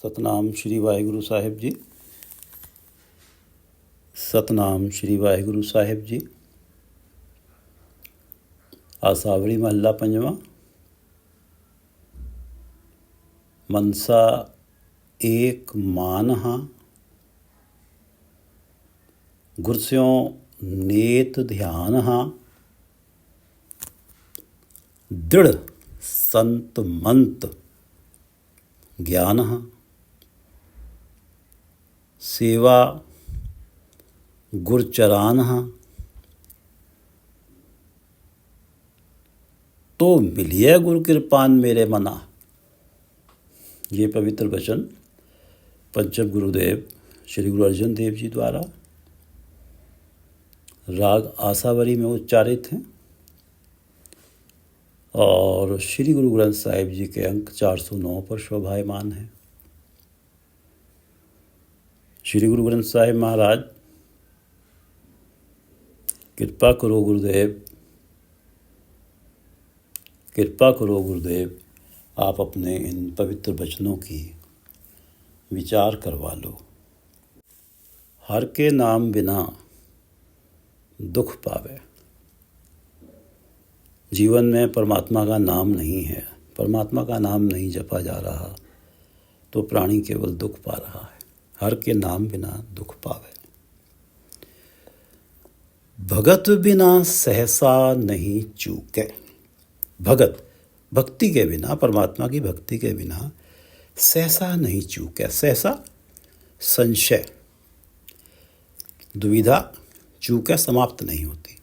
ਸਤਨਾਮ ਸ਼੍ਰੀ ਵਾਹਿਗੁਰੂ ਸਾਹਿਬ ਜੀ। ਸਤਨਾਮ ਸ਼੍ਰੀ ਵਾਹਿਗੁਰੂ ਸਾਹਿਬ ਜੀ। ਆਸਾਵੜੀ ਮਹੱਲਾ ਪੰਜਵਾਂ। ਮਨਸਾ ਏਕ ਮਾਨ ਹਾਂ, ਗੁਰ ਸਿਉ ਨੇਤ ਧਿਆਨ ਹਾਂ। ਦ੍ਰਿੜ ਸੰਤ ਮੰਤ ਗਿਆਨ ਹਾਂ, सेवा गुर चरान हाँ। तो मिलिए गुरु कृपान मेरे मना। ये पवित्र वचन पंचम गुरुदेव श्री गुरु अर्जन देव जी द्वारा राग आसावरी में उच्चारित हैं और श्री गुरु ग्रंथ साहिब जी के अंक 409 पर शोभायमान है। श्री गुरु ग्रंथ साहिब महाराज, कृपा करो गुरुदेव, कृपा करो गुरुदेव, आप अपने इन पवित्र वचनों की विचार करवा लो। हर के नाम बिना दुख पावे। जीवन में परमात्मा का नाम नहीं है, परमात्मा का नाम नहीं जपा जा रहा तो प्राणी केवल दुख पा रहा है। हर के नाम बिना दुख पावे। भगत बिना सहसा नहीं चूके। भगत भक्ति के बिना, परमात्मा की भक्ति के बिना सहसा नहीं चूके। सहसा संशय, दुविधा, चूके समाप्त नहीं होती।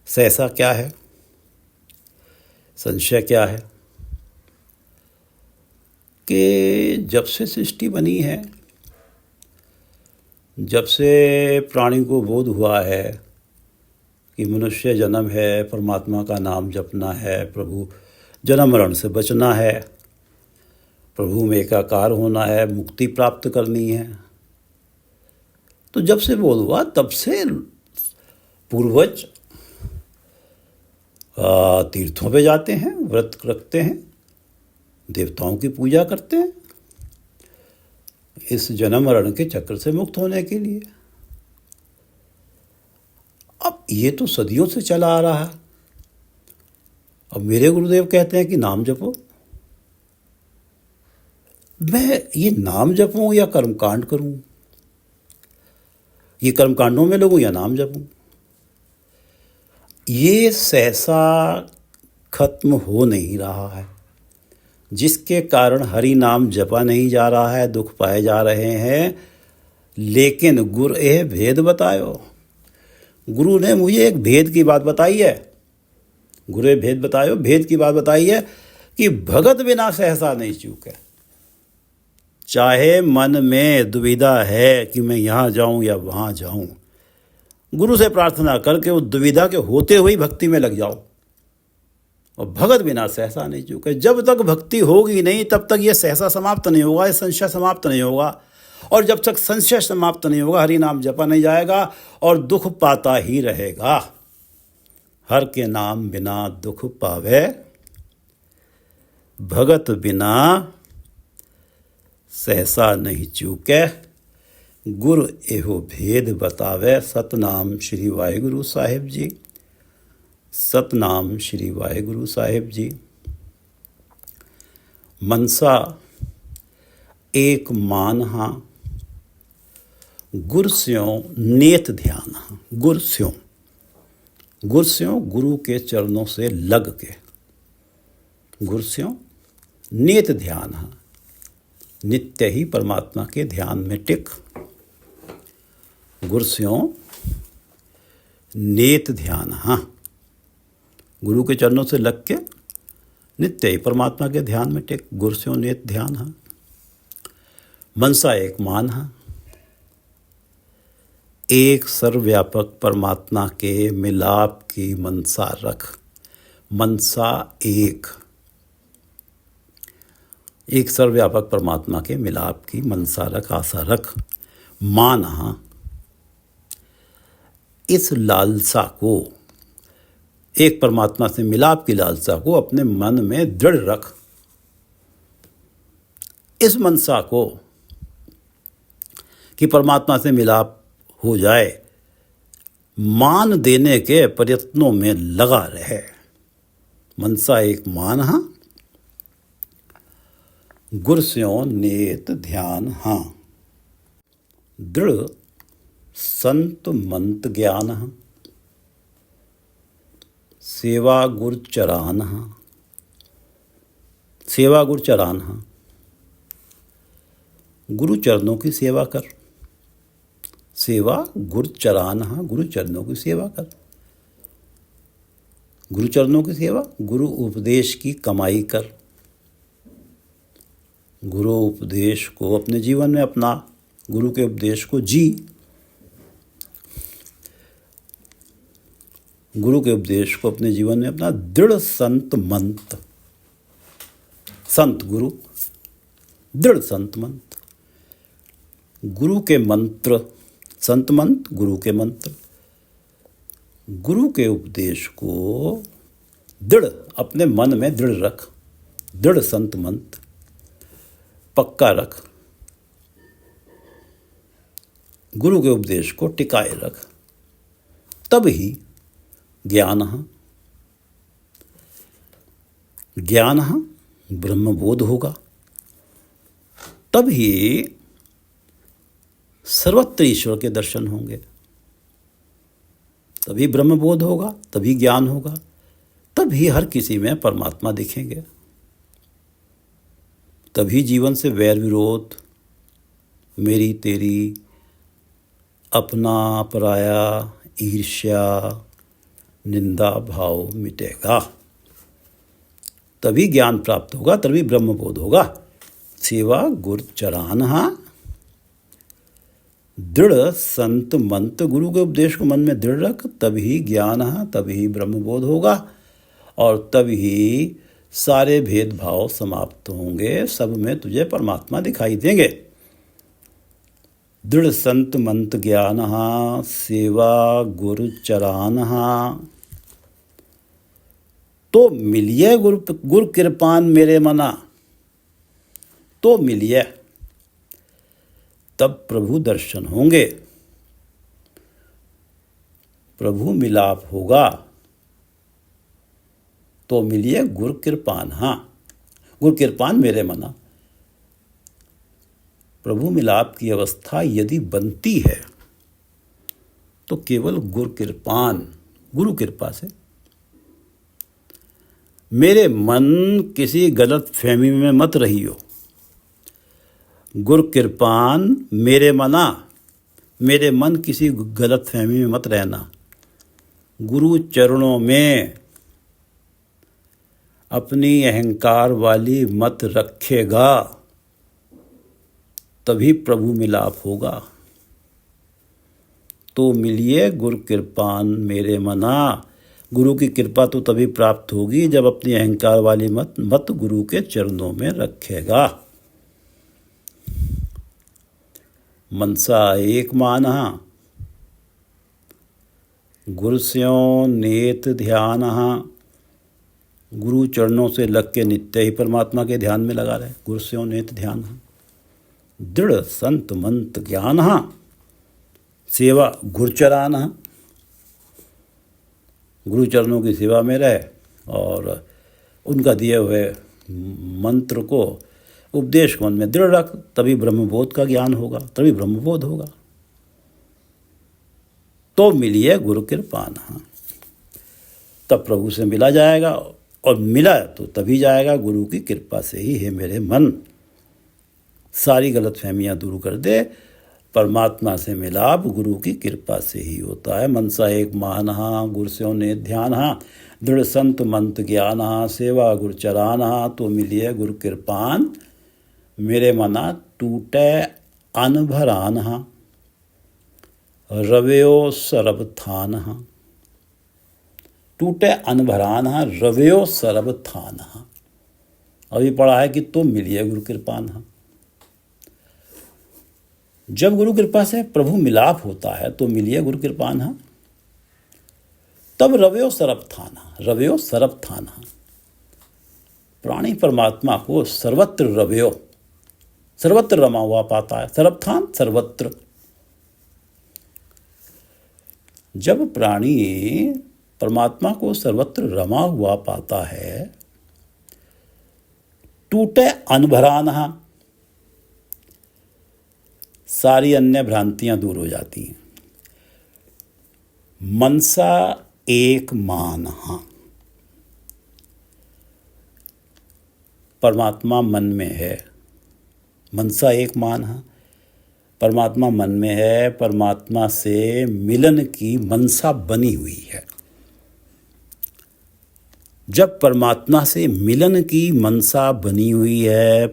सहसा क्या है, संशय क्या है कि जब से सृष्टि बनी है, जब से प्राणी को बोध हुआ है कि मनुष्य जन्म है, परमात्मा का नाम जपना है, प्रभु जन्म मरण से बचना है, प्रभु में एकाकार होना है, मुक्ति प्राप्त करनी है, तो जब से बोध हुआ तब से पूर्वज तीर्थों पे जाते हैं, व्रत रखते हैं, देवताओं की पूजा करते हैं इस जन्म मरण के चक्र से मुक्त होने के लिए। अब ये तो सदियों से चला आ रहा है। अब मेरे गुरुदेव कहते हैं कि नाम जपो। मैं ये नाम जपूं या कर्मकांड करूं, ये कर्मकांडों में लगूं या नाम जपूं, ये सहसा खत्म हो नहीं रहा है, जिसके कारण हरि नाम जपा नहीं जा रहा है, दुख पाए जा रहे हैं। लेकिन गुरु ए भेद बतायो। गुरु ने मुझे एक भेद की बात बताई है। गुरु ए भेद बतायो, भेद की बात बताई है कि भगत बिना सहसा नहीं चूके। चाहे मन में दुविधा है कि मैं यहाँ जाऊं या वहाँ जाऊं, गुरु से प्रार्थना करके उस दुविधा के होते हुए भक्ति में लग जाओ। और भगत बिना सहसा नहीं चूके। जब तक भक्ति होगी नहीं तब तक ये सहसा समाप्त नहीं होगा, ये संशय समाप्त नहीं होगा। और जब तक संशय समाप्त नहीं होगा, हरि नाम जपा नहीं जाएगा और दुख पाता ही रहेगा। हर के नाम बिना दुख पावे, भगत बिना सहसा नहीं चूके। गुरु एहो भेद बतावे। सतनाम श्री वाहिगुरु साहिब जी। सतनाम श्री वाहिगुरु साहिब जी। मनसा एक मान हाँ, गुर स्यों नेत ध्यान हाँ। गुर स्यों, गुर स्यों गुरु के चरणों से लग के, गुर स्यों नेत ध्यान हाँ, नित्य ही परमात्मा के ध्यान में टिक। गुर स्यों नेत ध्यान हाँ, गुरु के चरणों से लग के नित्य ही परमात्मा के ध्यान में टेक। गुर स्यों नेत ध्यान हाँ। मनसा एक मान हाँ, एक सर्वव्यापक परमात्मा के मिलाप की मनसा रख। मनसा एक सर्वव्यापक परमात्मा के मिलाप की मनसा रख, आशा रख। मान हाँ, इस लालसा को, एक परमात्मा से मिलाप की लालसा को अपने मन में दृढ़ रख। इस मनसा को कि परमात्मा से मिलाप हो जाए मान देने के प्रयत्नों में लगा रहे। मनसा एक मान हा, गुर स्यों नेत ध्यान हाँ, दृढ़ संत मंत ज्ञान हा, सेवा गुर चरान हा, सेवा गुर चरान हा, गुरु चरणों की सेवा कर, सेवा गुरु चरान हा, गुरु चरणों की सेवा कर। गुरु चरणों की सेवा, गुरु उपदेश की कमाई कर, गुरु उपदेश को अपने जीवन में अपना, गुरु के उपदेश को जी, गुरु के उपदेश को अपने जीवन में अपना। दृढ़ संत मंत, संत गुरु, दृढ़ संत मंत, गुरु के मंत्र, संत मंत्र गुरु के मंत्र, गुरु के उपदेश को दृढ़ अपने मन में दृढ़ रख, दृढ़ संत मंत्र पक्का रख, गुरु के उपदेश को टिकाए रख, तब ही ज्ञान ज्ञान ब्रह्मबोध होगा, तब ही सर्वत्र ईश्वर के दर्शन होंगे, तभी ब्रह्मबोध होगा, तभी ज्ञान होगा, तभी हर किसी में परमात्मा दिखेंगे, तभी जीवन से वैर विरोध, मेरी तेरी, अपना पराया, ईर्ष्या, निंदा भाव मिटेगा, तभी ज्ञान प्राप्त होगा, तभी ब्रह्मबोध होगा। सेवा गुर चरानहा, दृढ़ संत मंत, गुरु के उपदेश को मन में दृढ़ रख, तभी ज्ञान, तभी ब्रह्मबोध होगा, और तभी सारे भेदभाव समाप्त होंगे, सब में तुझे परमात्मा दिखाई देंगे। दृढ़ संत मंत ज्ञान, सेवा गुरु चरान, तो मिलिए गुर कृपान मेरे मना, तो मिलिए, तब प्रभु दर्शन होंगे, प्रभु मिलाप होगा, तो मिलिए गुर कृपान, गुर कृपान मेरे मना। प्रभु मिलाप की अवस्था यदि बनती है तो केवल गुर कृपान, गुरु कृपा से। मेरे मन किसी गलत फहमी में मत रहियो, गुर कृपान मेरे मना, मेरे मन किसी गलत फहमी में मत रहना, गुरु चरणों में अपनी अहंकार वाली मत रखेगा, तभी प्रभु मिलाप होगा। तो मिलिए गुर कृपान मेरे मना, गुरु की कृपा तो तभी प्राप्त होगी जब अपनी अहंकार वाली मत गुरु के चरणों में रखेगा। मनसा एक माना, गुरु स्यों नेत ध्यान, गुरु चरणों से लग के नित्य ही परमात्मा के ध्यान में लगा रहे, गुरु स्यों नेत ध्यान। दृढ़ संत मंत ज्ञान, सेवा गुरचरान, गुरु चरणों की सेवा में रहे और उनका दिए हुए मंत्र को, उपदेश को मन में दृढ़ रख, तभी ब्रह्मबोध का ज्ञान होगा, तभी ब्रह्मबोध होगा। तो मिलिए गुरु कृपान, तब प्रभु से मिला जाएगा, और मिला तो तभी जाएगा गुरु की कृपा से ही। है मेरे मन, सारी गलतफहमियां दूर कर दे, परमात्मा से मिलाप गुरु की कृपा से ही होता है। मनसा एक मान, गुरु स्यों ने ध्यान, दृढ़ संत मंत ज्ञान, सेवा गुरु चरान, तो मिलिए गुरु कृपान मेरे मना। टूटे अनभरान, रवयो सरब थान, टूटे अनभरान, रवयो सरब थान। अभी पढ़ा है कि तो मिलिए गुरु कृपान। जब गुरु कृपा से प्रभु मिलाप होता है तो मिलिए गुरु कृपान, तब रवयो सरब थान, रवयो सरब थान। प्राणी परमात्मा को सर्वत्र रवयो, सर्वत्र रमा हुआ पाता है। सर्वथान सर्वत्र। जब प्राणी परमात्मा को सर्वत्र रमा हुआ पाता है, टूटे अनभरानहा, सारी अन्य भ्रांतियां दूर हो जाती हैं। मनसा एक मानहा, परमात्मा मन में है। मनसा एक मानहा, परमात्मा मन में है। परमात्मा से मिलन की मनसा बनी हुई है। जब परमात्मा से मिलन की मनसा बनी हुई है,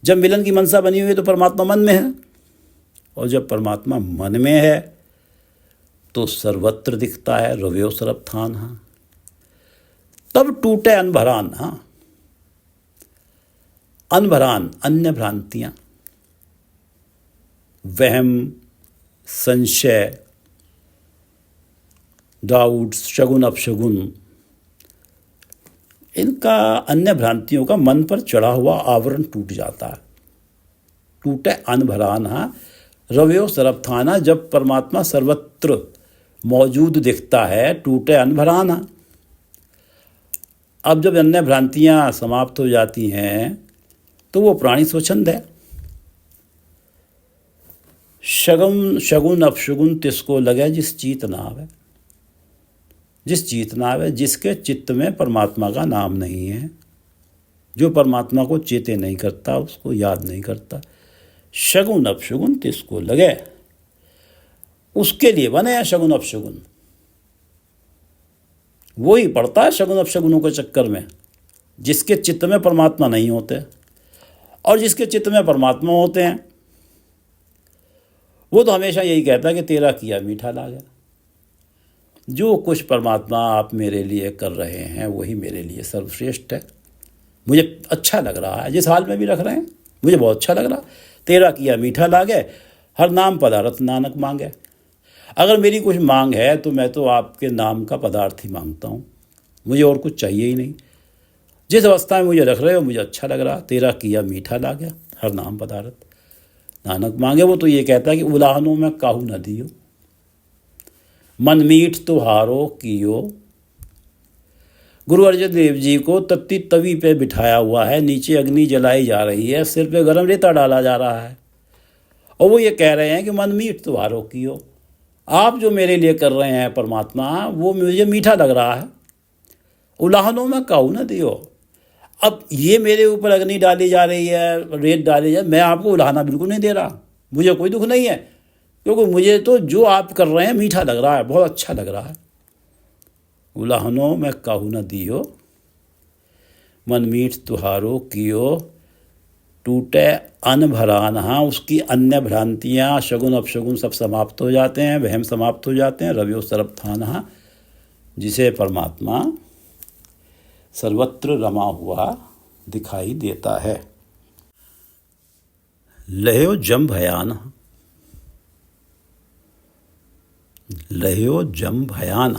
जब मिलन की मनसा बनी हुई है तो परमात्मा मन में है, और जब परमात्मा मन में है तो सर्वत्र दिखता है। रव्यो सर्वथान, तब टूटे अनभरान। अनभरान अन्य भ्रांतियां, वहम, संशय, डाउट, शगुन अपशगुन, इनका अन्य भ्रांतियों का मन पर चढ़ा हुआ आवरण टूट जाता है। टूटे अनभरान रव्यो सर्वथान, जब परमात्मा सर्वत्र मौजूद दिखता है, टूटे अनभरान। अब जब अन्य भ्रांतियां समाप्त हो जाती हैं तो वो प्राणी स्वच्छंद है। शगुन अपशगुन तिसको लगे जिस चीत ना आवे। जिस चीत ना आवे, जिसके चित्त में परमात्मा का नाम नहीं है, जो परमात्मा को चेते नहीं करता, उसको याद नहीं करता। शगुन अपशगुन तिसको लगे, उसके लिए बने हैं शगुन अपशगुन। वो ही पड़ता है शगुन अपशगुनों के चक्कर में, जिसके चित्त में परमात्मा नहीं होते। और जिसके चित्त में परमात्मा होते हैं वो तो हमेशा यही कहता है कि तेरा किया मीठा लागे। जो कुछ परमात्मा आप मेरे लिए कर रहे हैं वही मेरे लिए सर्वश्रेष्ठ है। मुझे अच्छा लग रहा है, जिस हाल में भी रख रहे हैं मुझे बहुत अच्छा लग रहा। तेरा किया मीठा लागे, हर नाम पदार्थ नानक मांगे। अगर मेरी कुछ मांग है तो मैं तो आपके नाम का पदार्थ ही मांगता हूँ, मुझे और कुछ चाहिए ही नहीं। जिस अवस्था में मुझे रख रहे हो मुझे अच्छा लग रहा। तेरा किया मीठा लागे, हर नाम पदार्थ नानक मांगे। वो तो ये कहता है कि उलाहनों में काहू न दियो, मन मीठ तुहारो कियो। गुरु अर्जन देव जी को तत्ती तवी पे बिठाया हुआ है, नीचे अग्नि जलाई जा रही है, सिर पे गर्म रेता डाला जा रहा है, और वो ये कह रहे हैं कि मन मीठ तुहारो कियो। आप जो मेरे लिए कर रहे हैं परमात्मा, वो मुझे मीठा लग रहा है। उलाहनों में काहू न दियो। अब ये मेरे ऊपर अग्नि डाली जा रही है, रेत डाली जा, मैं आपको उलाहना बिल्कुल नहीं दे रहा, मुझे कोई दुख नहीं है, क्योंकि मुझे तो जो आप कर रहे हैं मीठा लग रहा है, बहुत अच्छा लग रहा है। उलाहनों में काहू न दियो, मन मीठ तुहारो कियो। टूटे अनभरान, उसकी अन्य भ्रांतियाँ, शगुन अपशगुन सब समाप्त हो जाते हैं, वहम समाप्त हो जाते हैं। रव्यो सर्वथान, जिसे परमात्मा सर्वत्र रमा हुआ दिखाई देता है। लयो जम भयान, लयो जम भयान।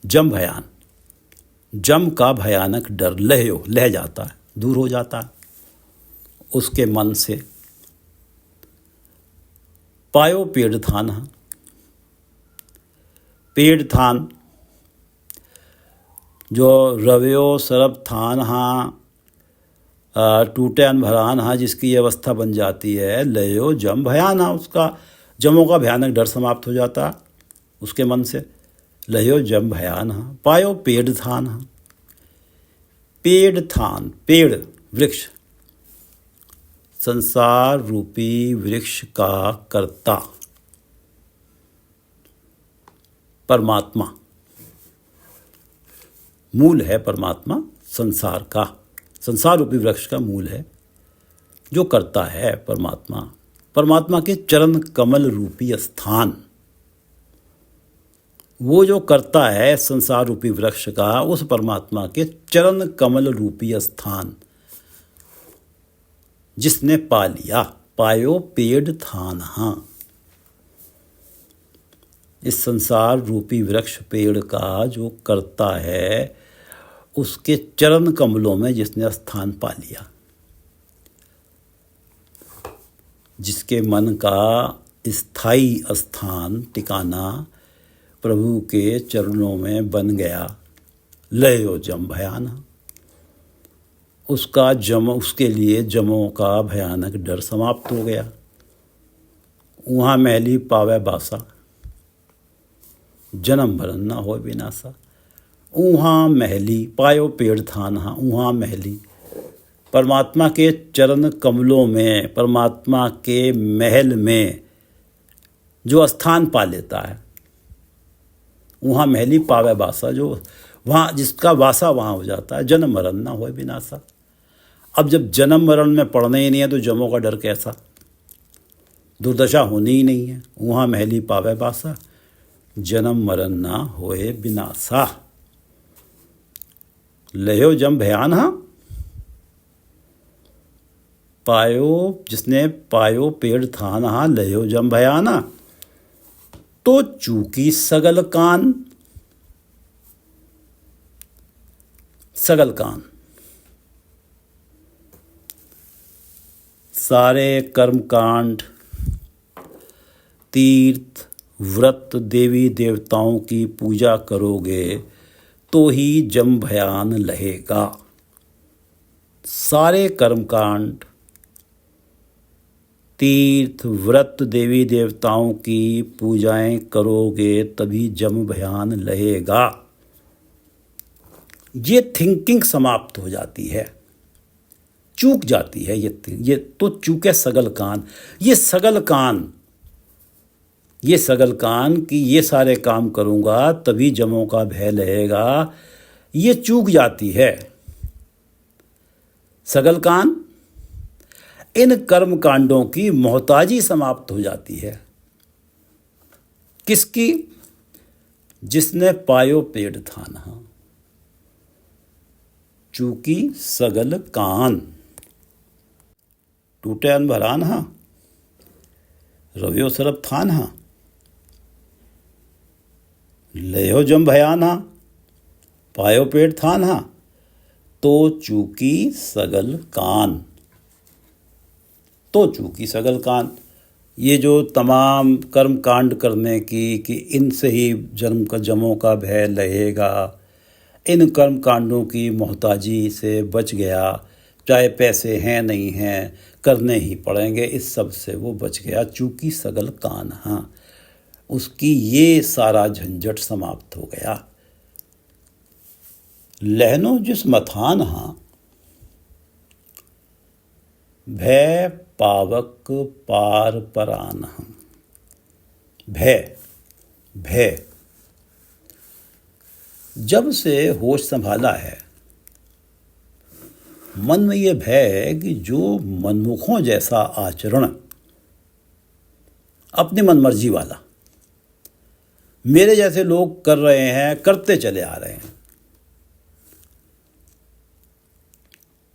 जम भयान, जम का भयानक डर। लयो लह जाता है, दूर हो जाता है उसके मन से। पायो पेड़ थान, पेड़ थान जो रव्यो सर्वथान, टूटे अनभरान, जिसकी ये अवस्था बन जाती है। लयो जम भयान, उसका जमों का भयानक डर समाप्त हो जाता उसके मन से। लयो जम भयान। पायो पेड़ थान, पेड़ थान, पेड़ वृक्ष, संसार रूपी वृक्ष का कर्ता परमात्मा। मूल है परमात्मा संसार का, संसार रूपी वृक्ष का मूल है। जो करता है परमात्मा, परमात्मा के चरण कमल रूपी स्थान, वो जो करता है संसार रूपी वृक्ष का, उस परमात्मा के चरण कमल रूपी स्थान जिसने पा लिया। पायो पेड़ थान, इस संसार रूपी वृक्ष पेड़ का जो करता है, उसके चरण कमलों में जिसने स्थान पा लिया, जिसके मन का स्थायी स्थान ठिकाना प्रभु के चरणों में बन गया, लयो जम भयाना, उसके लिए जमों का भयानक डर समाप्त हो गया। वहाँ मैली पावे बासा, जन्म मरण ना हो विनाशा। ऊहाँ महली पायो पेड़ थाना, ऊहाँ महली, परमात्मा के चरण कमलों में, परमात्मा के महल में जो स्थान पा लेता है, वहाँ महली पावे बासा, जो वहाँ जिसका वासा वहाँ हो जाता है, जन्म मरण ना हो विनाशा। अब जब जन्म मरण में पड़ना ही नहीं है तो जमों का डर कैसा, दुर्दशा होनी ही नहीं है। वहाँ महली पावे बासा, जन्म मरण ना होए विनाशा। लयो जम भयाना, जिसने पायो पेड़ थाना, लयो जम भयाना, तो चूकी सगल कान, सगल कान, सारे कर्म कांड, तीर्थ व्रत, देवी देवताओं की पूजा करोगे तो ही जम भयान लहेगा। सारे कर्मकांड, तीर्थ व्रत, देवी देवताओं की पूजाएं करोगे तभी जम भयान लहेगा। ये थिंकिंग समाप्त हो जाती है, चूक जाती है। ये तो चूके सगल कान, ये सगल कान कि ये सारे काम करूँगा तभी जमों का भय लहेगा, ये चूक जाती है। सगल कान, इन कर्म कांडों की मोहताजी समाप्त हो जाती है। किसकी? जिसने पायो पेड़ थाना, चूकी सगल कान, टूटे अन भरान हा, रवियो सरब थान हा, लयो जम भयान हा, पायो पेड़ थान हा, तो चूकी सगल कान, तो चूकी सगल कान। ये जो तमाम कर्म कांड करने की कि इनसे ही जमों का भय लहेगा, इन कर्म कांडों की मोहताजी से बच गया, चाहे पैसे हैं नहीं हैं करने ही पड़ेंगे, इस सब से वो बच गया, चूकी सगल कान। हाँ, उसकी ये सारा झंझट समाप्त हो गया। लहनो जिस मथान हाँ, भय पावक पार परान हम। भय जब से होश संभाला है, मन में ये भय है कि जो मनमुखों जैसा आचरण, अपनी मनमर्जी वाला, मेरे जैसे लोग कर रहे हैं, करते चले आ रहे हैं,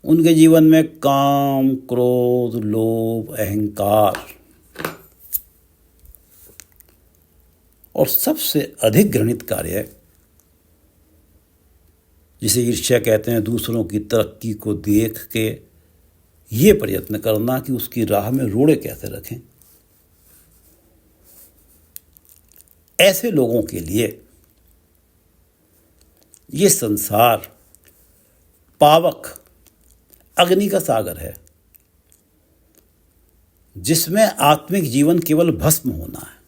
उनके जीवन में काम, क्रोध, लोभ, अहंकार और सबसे अधिक घृणित कार्य जिसे ईर्ष्या कहते हैं, दूसरों की तरक्की को देख के ये प्रयत्न करना कि उसकी राह में रोड़े कैसे रखें। ऐसे लोगों के लिए ये संसार पावक अग्नि का सागर है, जिसमें आत्मिक जीवन केवल भस्म होना है।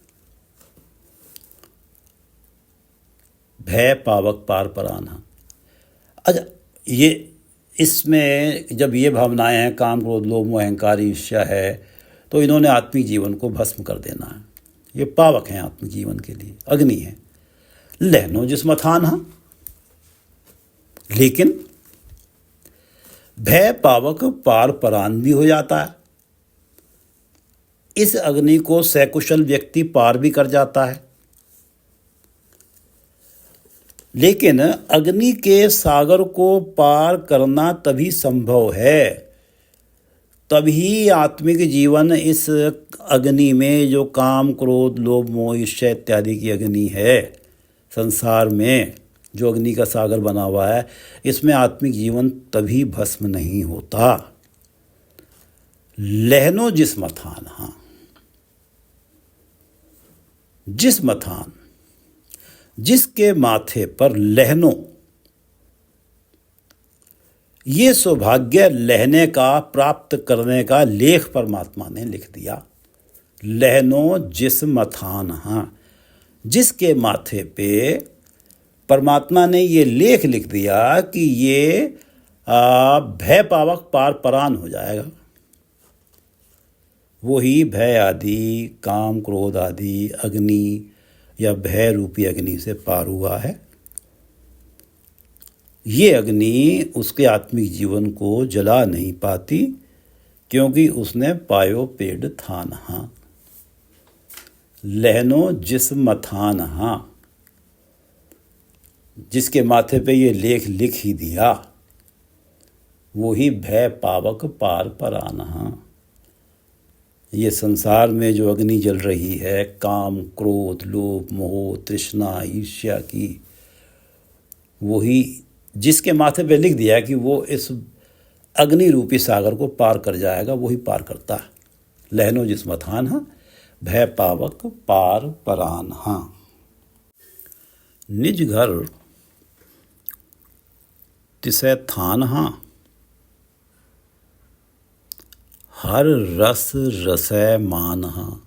भय पावक पार पराना। अच्छा, ये इसमें जब ये भावनाएं हैं, काम, क्रोध, लोभ, मोह, अहंकार, ईर्ष्या है, तो इन्होंने आत्मिक जीवन को भस्म कर देना है। ये पावक हैं आत्मिक जीवन के लिए, अग्नि है। लहनो जिस मथान हा, लेकिन भय पावक पार परान भी हो जाता है। इस अग्नि को सकुशल व्यक्ति पार भी कर जाता है, लेकिन अग्नि के सागर को पार करना तभी संभव है, तभी आत्मिक जीवन इस अग्नि में, जो काम, क्रोध, लोभ, मोह, ईर्ष्या इत्यादि की अग्नि है संसार में, जो अग्नि का सागर बना हुआ है, इसमें आत्मिक जीवन तभी भस्म नहीं होता। लहनो जिस मथान, हाँ, जिस मथान, जिसके माथे पर लहनो, ये सौभाग्य लहने का प्राप्त करने का लेख परमात्मा ने लिख दिया। लहनो जिस मथान, हाँ, जिसके माथे पे परमात्मा ने ये लेख लिख दिया कि ये भय पावक पार परान हो जाएगा। वही भय आदि, काम क्रोध आदि अग्नि या भय रूपी अग्नि से पार हुआ है। ये अग्नि उसके आत्मिक जीवन को जला नहीं पाती, क्योंकि उसने पायो पेड़ थान, हाँ। लहनो जिस मथान, हाँ, जिसके माथे पे ये लेख लिख ही दिया, वही भय पावक पार परान, हाँ। ये संसार में जो अग्नि जल रही है, काम क्रोध लोभ मोह तृष्णा ईर्ष्या की, वही जिसके माथे पे लिख दिया कि वो इस अग्नि रूपी सागर को पार कर जाएगा, वही पार करता है। लहनो जिस मथान, हाँ, भय पावक पार परान, हाँ। निज घर तिसै थान, हाँ, हर रस रसै मान, हाँ।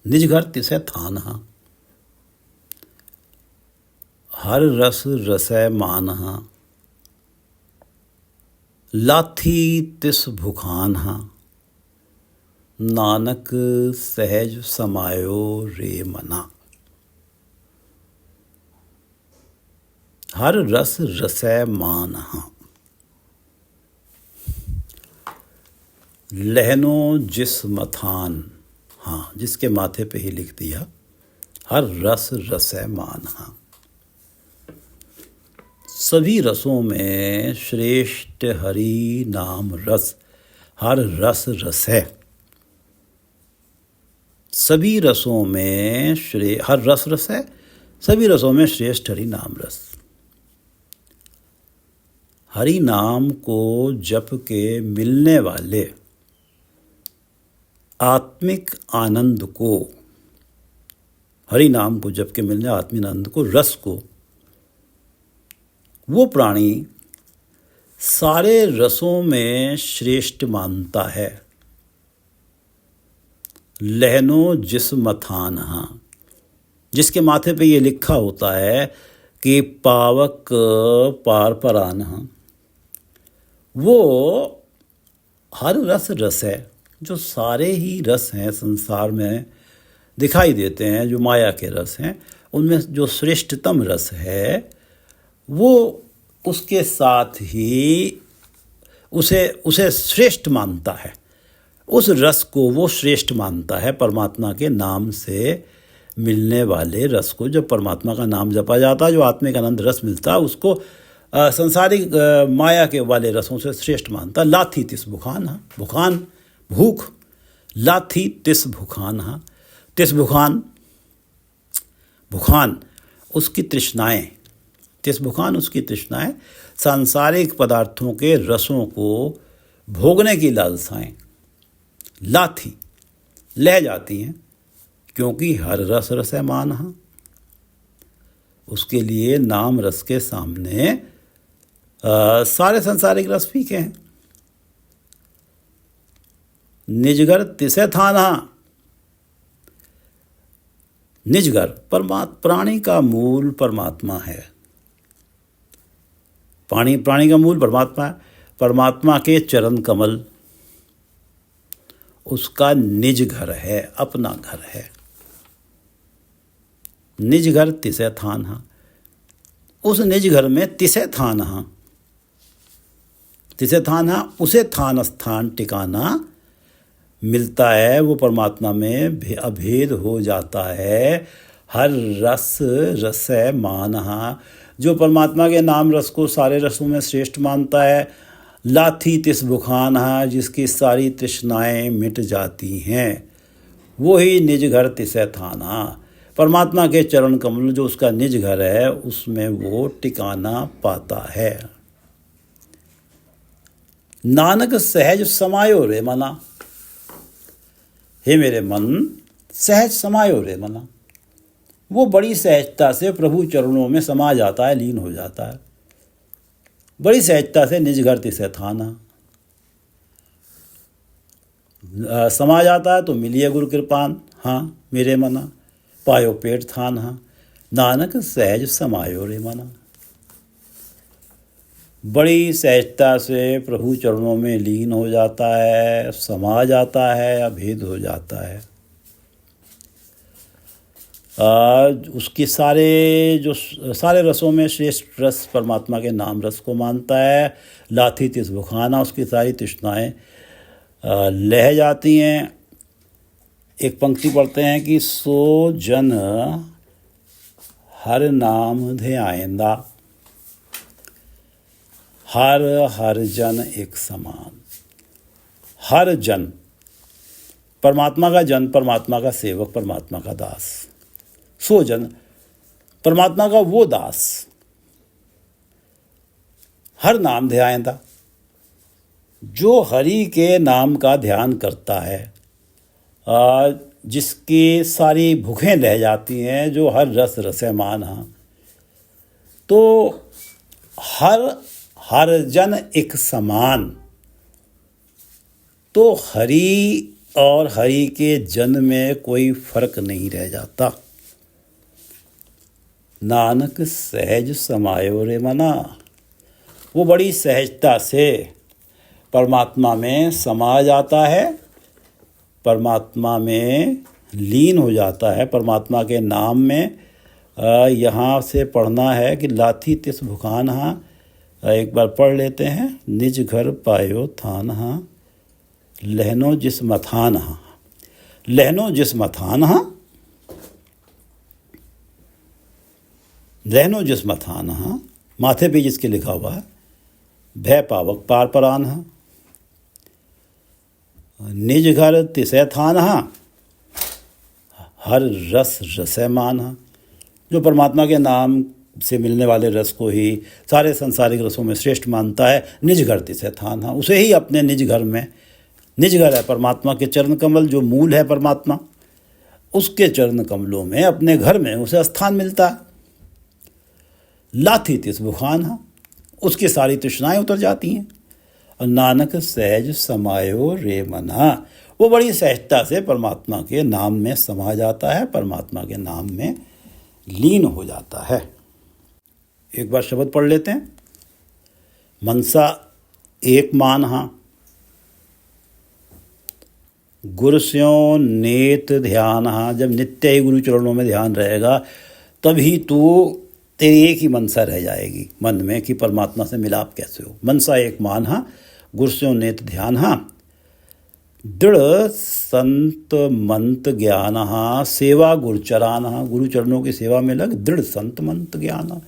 निज घर तिसै थान, हाँ, हर रस रसै मान, हाँ। लाथी तिस भुखान, हाँ, नानक सहज समायो रे मना। हर रस रसै मान, हाँ। लहनो जिस मथान, हाँ, जिसके माथे पे ही लिख दिया, हर रस रसै मान, हाँ। सभी रसों में श्रेष्ठ हरि नाम रस, हर रस रस है। सभी रसों में हर रस रस है, सभी रसों में श्रेष्ठ हरि नाम रस। हरि नाम को जप के मिलने वाले आत्मिक आनंद को, हरि नाम को जप के मिलने आत्मिक आनंद को, रस को, वो प्राणी सारे रसों में श्रेष्ठ मानता है। लहनो जिस मथान, हाँ, जिसके माथे पे ये लिखा होता है कि पावक पार परान, हाँ, वो हर रस रस है। जो सारे ही रस हैं संसार में दिखाई देते हैं, जो माया के रस हैं, उनमें जो श्रेष्ठतम रस है, वो उसके साथ ही उसे श्रेष्ठ मानता है। उस रस को वो श्रेष्ठ मानता है, परमात्मा के नाम से मिलने वाले रस को। जब परमात्मा का नाम जपा जाता है, जो आत्मिक आनंद रस मिलता है, उसको संसारिक माया के वाले रसों से श्रेष्ठ मानता है। लाथी तिस भुखान, हाँ, भुखान भूख, लाथी तिस भुखान, हाँ, तिस भुखान, भुखान उसकी तृष्णाएं, तिस भुखान उसकी तृष्णाएं, सांसारिक पदार्थों के रसों को भोगने की लालसाएं लाथी लह जाती हैं, क्योंकि हर रस रस मान, हाँ। उसके लिए नाम रस के सामने सारे सांसारिक रस फीके हैं। निजगर तिसे थाना, निजगर प्राणी का मूल परमात्मा है। प्राणी का मूल परमात्मा है। परमात्मा के चरण कमल उसका निज घर है, अपना घर है। निज घर तिसे थान, हाँ, उस निज घर में तिसे थान, हाँ, तिसे थान, हाँ, उसे थान स्थान टिकाना मिलता है। वो परमात्मा में अभेद हो जाता है। हर रस रस मान, हाँ, जो परमात्मा के नाम रस को सारे रसों में श्रेष्ठ मानता है। लाथी तिस भुखान, हाँ, जिसकी सारी तृष्णाएं मिट जाती हैं, वो ही निज घर तिसे थान, हाँ, परमात्मा के चरण कमल जो उसका निज घर है उसमें वो टिकाना पाता है। नानक सहज समायो रे मना, हे मेरे मन सहज समायो रे मना, वो बड़ी सहजता से प्रभु चरणों में समा जाता है, लीन हो जाता है। बड़ी सहजता से निज घर तिसे थाना समा जाता है। तो मिलिए गुरु कृपान हाँ मेरे मना, पायो पेट थान हाँ, नानक सहज समायो रे मना। बड़ी सहजता से प्रभु चरणों में लीन हो जाता है, समा जाता है, अभेद हो जाता है। उसकी सारे रसों में श्रेष्ठ रस परमात्मा के नाम रस को मानता है। लाथी तिस भुखाना, उसकी सारी तृष्णाएं लह जाती हैं। एक पंक्ति पढ़ते हैं कि सो जन हर नाम ध्यायंदा, हर जन एक समान। हर जन, परमात्मा का जन, परमात्मा का सेवक, परमात्मा का दास। सो जन, परमात्मा का वो दास। हर नाम ध्यायंदा, जो हरि के नाम का ध्यान करता है, जिसकी सारी भूखें लह जाती हैं, जो हर रस रसमान हाँ। तो हर जन एक समान। तो हरि और हरि के जन में कोई फर्क नहीं रह जाता। नानक सहज समायो रे मना, वो बड़ी सहजता से परमात्मा में समा जाता है, परमात्मा में लीन हो जाता है, परमात्मा के नाम में। यहाँ से पढ़ना है कि लाथी तिस भुखान हाँ, एक बार पढ़ लेते हैं। निज घर पायो थान हाँ, लहनो जिस मथान हाँ। लहनो जिस मथान हाँ, लहनो जिस मथान हाँ, माथे पे जिसके लिखा हुआ है। भय पावक पार परान हाँ, निज घर तिसै थान हाँ, हर रस रसै मान हाँ। जो परमात्मा के नाम से मिलने वाले रस को ही सारे सांसारिक रसों में श्रेष्ठ मानता है, निज घर तिसै थान हाँ, उसे ही अपने निज घर में, निज घर है परमात्मा के चरण कमल, जो मूल है परमात्मा, उसके चरण कमलों में, अपने घर में उसे स्थान मिलता है। लाथी तिस भुखान हाँ, उसकी सारी तृष्णाएं उतर जाती हैं। और नानक सहज समायो रे मना, वो बड़ी सहजता से परमात्मा के नाम में समा जाता है, परमात्मा के नाम में लीन हो जाता है। एक बार शब्द पढ़ लेते हैं। मनसा एक मान हाँ, गुरु स्यों नेत ध्यान हाँ। जब नित्य ही गुरु चरणों में ध्यान रहेगा तभी तू तेरी एक ही मनसा रह जाएगी मन में कि परमात्मा से मिलाप कैसे हो। मनसा एक मान हाँ, गुरु स्यों नेत ध्यान हाँ, दृढ़ संत मंत ज्ञान हाँ, सेवा गुरुचरान हाँ। गुरु चरणों की सेवा में लग, दृढ़ संत मंत ज्ञान।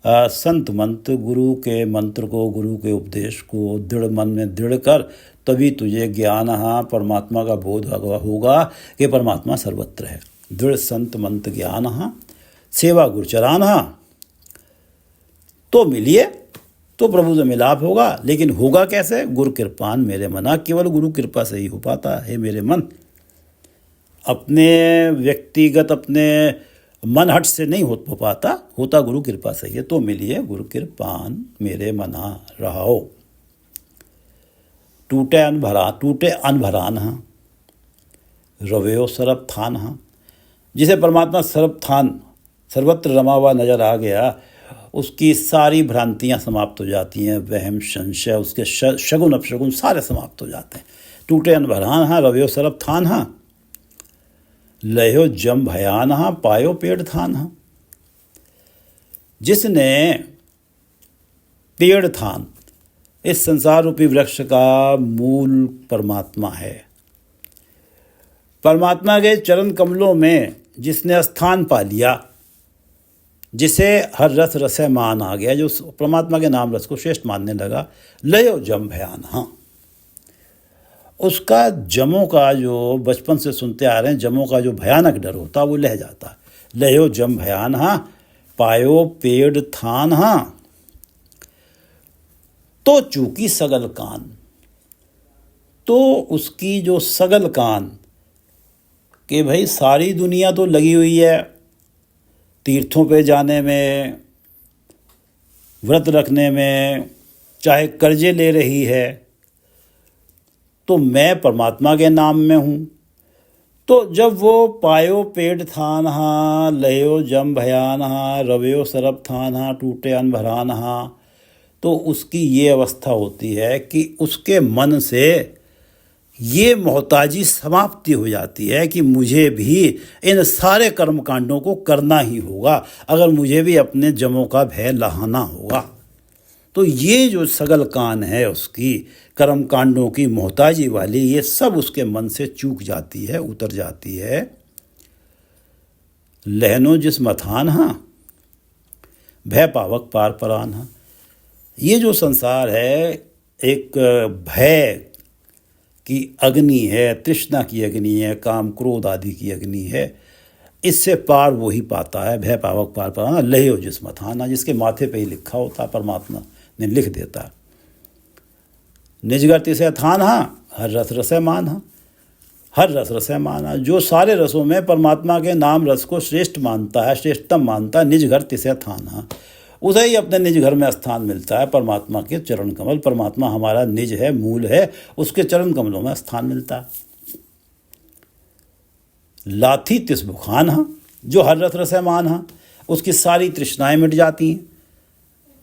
संत मंत्र, गुरु के मंत्र को, गुरु के उपदेश को दृढ़ मन में दृढ़ कर, तभी तुझे ज्ञान हाँ, परमात्मा का बोध होगा कि परमात्मा सर्वत्र है। दृढ़ संत मंत्र ज्ञान हाँ, सेवा गुरुचरान हाँ। तो मिलिए, तो प्रभु से मिलाप होगा। लेकिन होगा कैसे? गुरु कृपान मेरे मना, केवल गुरु कृपा से ही हो पाता है मेरे मन। अपने व्यक्तिगत, अपने मन हट से नहीं हो पाता, होता गुरु कृपा से ही। तो मिलिए गुरु कृपान मेरे मना रहाओ। टूटे अन भरान हाँ, रवयो सरब थान हाँ। जिसे परमात्मा सरब थान, सर्वत्र रमा हुआ नजर आ गया, उसकी सारी भ्रांतियां समाप्त हो जाती हैं, वहम संशय, उसके शगुन अपशगुन सारे समाप्त हो जाते हैं। टूटे अन भरान हाँ, रवयो सरब थान हाँ, लयो जम भयान हाँ, पायो पेड़ थान हाँ। जिसने पेड़ थान, इस संसार रूपी वृक्ष का मूल परमात्मा है, परमात्मा के चरण कमलों में जिसने स्थान पा लिया, जिसे हर रस रसे मान आ गया, जो परमात्मा के नाम रस को श्रेष्ठ मानने लगा, लयो जम भयान हाँ। उसका जमों का जो बचपन से सुनते आ रहे हैं, जमों का जो भयानक डर होता है वो लह जाता है। लहो जम भयान हाँ, पायो पेड़ थान हाँ, तो चूकी सगल कान। तो उसकी जो सगल कान कि भाई सारी दुनिया तो लगी हुई है तीर्थों पे जाने में, व्रत रखने में, चाहे कर्जे ले रही है, तो मैं परमात्मा के नाम में हूँ। तो जब वो पायो पेड़ थान हाँ, लयो जम भयान हाँ, रवयो सरब थान हाँ, टूटे अन भरान हाँ, तो उसकी ये अवस्था होती है कि उसके मन से ये मोहताजी समाप्ति हो जाती है कि मुझे भी इन सारे कर्म कांडों को करना ही होगा, अगर मुझे भी अपने जमों का भय लहाना होगा। तो ये जो सगल कान है उसकी कर्म कांडों की मोहताजी वाली, ये सब उसके मन से चूक जाती है, उतर जाती है। लहनो जिस मथान हाँ, भय पावक पार परान हाँ। ये जो संसार है एक भय की अग्नि है, तृष्णा की अग्नि है, काम क्रोध आदि की अग्नि है, इससे पार वो ही पाता है। भय पावक पार पराना, लहो जिस मथाना, जिसके माथे पे ही लिखा होता है, परमात्मा ने लिख देता है। निजगर तिसे थान हाँ, हर रस रसे मान हाँ, हर रस रसे माना, जो सारे रसों में परमात्मा के नाम रस को श्रेष्ठ मानता है, श्रेष्ठतम मानता है, निज घर तिसे थान हाँ, उसे ही अपने निज घर में स्थान मिलता है। परमात्मा के चरण कमल, परमात्मा हमारा निज है, मूल है, उसके चरण कमलों में स्थान मिलता है। लाथी तिस भुखान हाँ, जो हर रस रसे मान हाँ, उसकी सारी तृष्णाएं मिट जाती हैं।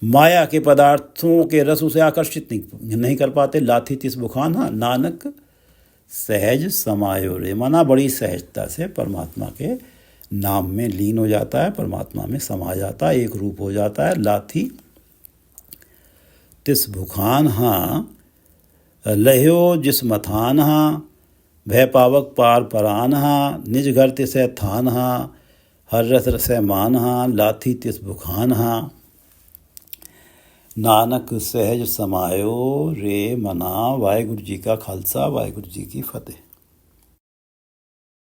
माया के पदार्थों के रस उसे आकर्षित नहीं कर पाते। लाथी तिस भुखान हाँ, नानक सहज समायो रे, मना बड़ी सहजता से परमात्मा के नाम में लीन हो जाता है, परमात्मा में समा जाता है, एक रूप हो जाता है। लाथी तिस भुखान हाँ, लह्यो जिस मथान हाँ, भय पावक पार परान हाँ, निज घर तिसे थान हाँ, हर रस रसे मान हाँ, लाथी तिस भुखान हाँ, नानक सहज समायो रे मना। वाहिगुरु जी का खालसा, वाहिगुरु जी की फतेह।